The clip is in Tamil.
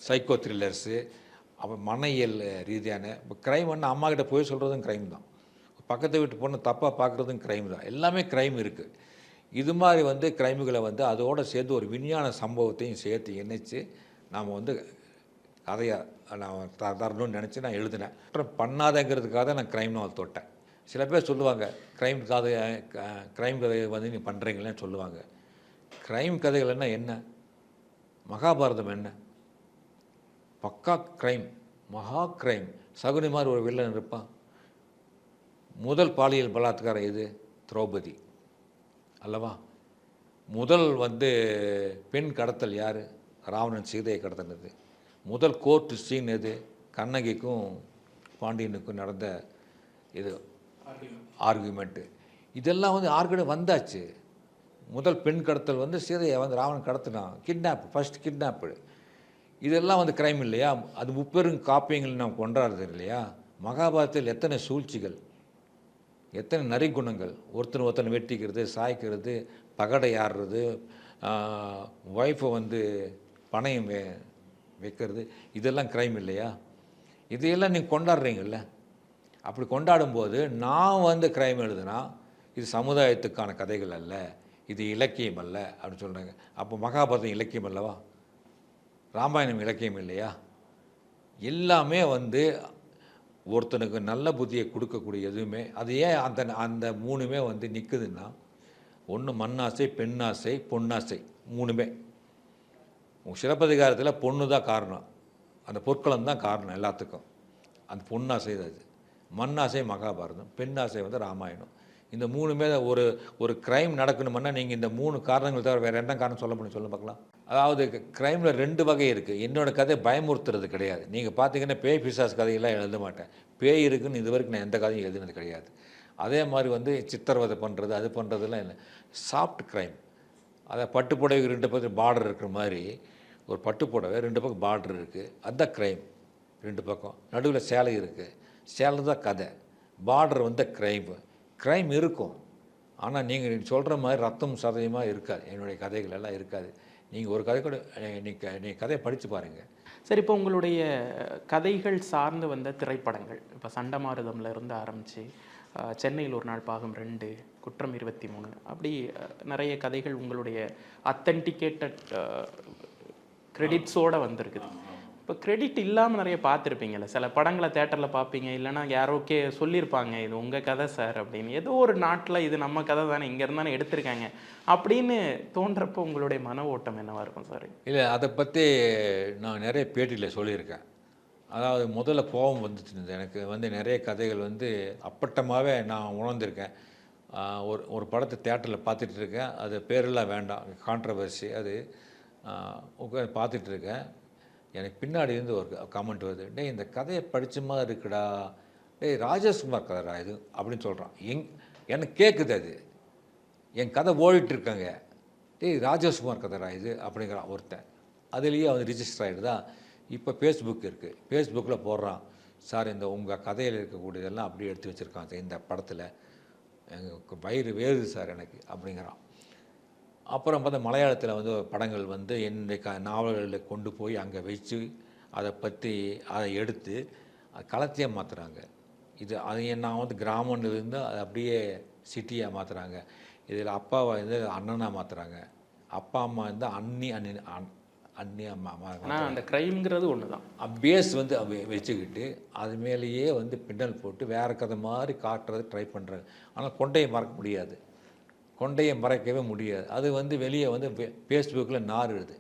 சைக்கோ த்ரில்லர்ஸு, அப்புறம் மனையியல் ரீதியான இப்போ கிரைம்னா அம்மாகிட்ட போய் சொல்கிறதும் கிரைம் தான். பக்கத்து வீட்டு பொண்ணு தப்பாக பார்க்குறதும் கிரைம் தான். எல்லாமே கிரைம் இருக்குது. இது மாதிரி வந்து கிரைமுகளை வந்து அதோடு சேர்த்து ஒரு விஞ்ஞான சம்பவத்தையும் சேர்த்து இணைச்சு நாம் வந்து கதையை நான் தரணும்னு நினச்சி நான் எழுதினேன். அப்புறம் பண்ணாதங்கிறதுக்காக தான் நான் கிரைம் நாவல் தொட்டேன். சில பேர் சொல்லுவாங்க, கிரைம் கதை கிரைம் கதையை வந்து நீ பண்ணுறீங்களேன்னு சொல்லுவாங்க. கிரைம் கதைகள்னா என்ன? மகாபாரதம் என்ன? பக்கா கிரைம், மகா கிரைம். சகுனி மாதிரி ஒரு வில்லன் இருப்பான். முதல் பாலியல் பலாத்காரம் எது? திரௌபதி அல்லவா? முதல் வந்து பெண் கடத்தல் யார்? ராவணன் சீதையை கடத்தினது. முதல் கோர்ட்டு சீன் எது? கண்ணகிக்கும் பாண்டியனுக்கும் நடந்த இது ஆர்குமெண்ட்டு. இதெல்லாம் வந்து ஆர்குமெண்ட் வந்தாச்சு. முதல் பெண் கடத்தல் வந்து சீதையை வந்து ராவணன் கடத்தினான். Kidnap, first kidnap. இதெல்லாம் வந்து கிரைம் இல்லையா? அது முப்பெரும் காப்பியங்கள் நாம் கொண்டாடுறது இல்லையா? மகாபாரதத்தில் எத்தனை சூழ்ச்சிகள், எத்தனை நரிக்குணங்கள், ஒருத்தனை வெட்டிக்கிறது, சாய்க்கிறது, பகடை ஆடுறது, ஒய்ஃபை வந்து பணையம் வைக்கிறது, இதெல்லாம் கிரைம் இல்லையா? இதையெல்லாம் நீங்கள் கொண்டாடுறீங்கள்ல. அப்படி கொண்டாடும்போது நான் வந்து கிரைம் எழுதுனா இது சமுதாயத்துக்கான கதைகள் அல்ல, இது இலக்கியம் அல்ல அப்படின்னு சொல்கிறாங்க. அப்போ மகாபாரதம் இலக்கியம் அல்லவா? ராமாயணம் இலக்கியம் இல்லையா? எல்லாமே வந்து ஒருத்தனுக்கு நல்ல புத்தியை கொடுக்கக்கூடிய எதுவுமே அது ஏன் அந்த அந்த மூணுமே வந்து நிற்குதுன்னா, ஒன்று மண்ணாசை, பெண்ணாசை, பொன்னாசை. மூணுமே. சிலப்பதிகாரத்தில் பொண்ணு தான் காரணம், அந்த பொற்களம் தான் காரணம் எல்லாத்துக்கும். அந்த பொன்னாசை அது. மண்ணாசை மகாபாரதம், பெண்ணாசை வந்து ராமாயணம். இந்த மூணுமே ஒரு ஒரு கிரைம் நடக்கணுமுன்னா நீங்கள் இந்த மூணு காரணங்கள் தவிர வேறு என்ன காரணம் சொல்ல முடியும்? சொல்ல பார்க்கலாம். அதாவது கிரைமில் ரெண்டு வகை இருக்குது. என்னோடய கதை பயமுறுத்துறது கிடையாது. நீங்கள் பார்த்தீங்கன்னா பேய் பிசாஸ் கதையெல்லாம் எழுத மாட்டேன். பேய் இருக்குன்னு இது வரைக்கும் நான் எந்த கதையும் எழுதுனது கிடையாது. அதே மாதிரி வந்து சித்திரவதை பண்ணுறது, அது பண்ணுறதுலாம் இல்லை. Soft crime. அதை பட்டு புடவை 2 பக்கம் பார்டர் இருக்கிற மாதிரி ஒரு பட்டு புடவை 2 பக்கம் பார்டர் இருக்குது, அதுதான் கிரைம். 2 பக்கம் நடுவில் சேலை இருக்குது. சேலை தான் கதை. பார்டர் வந்து கிரைம் இருக்கும். ஆனால் நீங்கள் சொல்கிற மாதிரி ரத்தம் சதயமாக இருக்காது. என்னுடைய கதைகள் எல்லாம் இருக்காது. நீங்கள் ஒரு கதை கூட நீங்கள் கதையை படித்து பாருங்கள். சரி, இப்போ உங்களுடைய கதைகள் சார்ந்து வந்த திரைப்படங்கள், இப்போ சண்டமாருதம்ல இருந்து ஆரம்பித்து சென்னையில் ஒரு நாள் பாகம் 2, குற்றம் 23, அப்படி நிறைய கதைகள் உங்களுடைய அத்தன்டிகேட்டட் கிரெடிட்ஸோடு வந்திருக்குது. இப்போ கிரெடிட் இல்லாமல் நிறைய பார்த்துருப்பீங்கள்ல, சில படங்களை தேட்டரில் பார்ப்பீங்க, இல்லைனா யாரோக்கே சொல்லியிருப்பாங்க இது உங்கள் கதை சார் அப்படின்னு. ஏதோ ஒரு நாட்டில் இது நம்ம கதை தானே, இங்கே இருந்தானே எடுத்திருக்காங்க அப்படின்னு தோன்றப்போ உங்களுடைய மன ஓட்டம் என்னவாக இருக்கும் சார்? இல்லை, அதை பற்றி நான் நிறைய பேட்டியில் சொல்லியிருக்கேன். அதாவது முதல்ல கோபம் வந்துச்சு எனக்கு. வந்து நிறைய கதைகள் வந்து அப்பட்டமாகவே நான் உணர்ந்திருக்கேன். ஒரு படத்தை தேட்டரில் பார்த்துட்டு இருக்கேன். அது பேரெல்லாம் வேண்டாம், கான்ட்ரவர்சி. அது உட்காந்து பார்த்துட்ருக்கேன். எனக்கு பின்னாடி இருந்து ஒரு கமெண்ட் வருது, டேய் இந்த கதையை படித்த மாதிரி இருக்குடா, டேய் ராஜேஷ்குமார் கதைடா இது அப்படின்னு சொல்கிறான். எனக்கு கேட்குது. அது என் கதை ஓடிட்டுருக்காங்க, டேய் ராஜேஷ்குமார் கதைடா இது அப்படிங்கிறான் ஒருத்தன். அதுலேயே அவன் ரிஜிஸ்டர் ஆகிடுதா. இப்போ ஃபேஸ்புக் இருக்குது, ஃபேஸ்புக்கில் போடுறான், சார் இந்த உங்கள் கதையில் இருக்கக்கூடியதெல்லாம் அப்படியே எடுத்து வச்சுருக்கான் சார் இந்த படத்தில், எங்கள் வயிறு வேறுது சார் எனக்கு அப்படிங்கிறான். அப்புறம் பார்த்தா மலையாளத்தில் வந்து படங்கள் வந்து என்னுடைய நாவல்களில் கொண்டு போய் அங்கே வச்சு அதை பற்றி அதை எடுத்து களத்தையே மாற்றுறாங்க. அது நான் வந்து கிராமம்லேருந்து அதை அப்படியே சிட்டியாக மாற்றுறாங்க. இதில் அப்பாவை வந்து அண்ணனாக மாற்றுறாங்க, அப்பா அம்மா வந்து அண்ணி அம்மா. அந்த கிரைம்ங்கிறது ஒன்று தான். பேஸ் வந்து வச்சுக்கிட்டு அது மேலேயே வந்து பின்னல் போட்டு வேறு கதை மாதிரி காட்டுறது ட்ரை பண்ணுறாங்க. ஆனால் கொண்டையை மறக்க முடியாது, கொண்டையை மறைக்கவே முடியாது. அது வந்து வெளியே வந்து ஃபேஸ்புக்கில் நாறுது.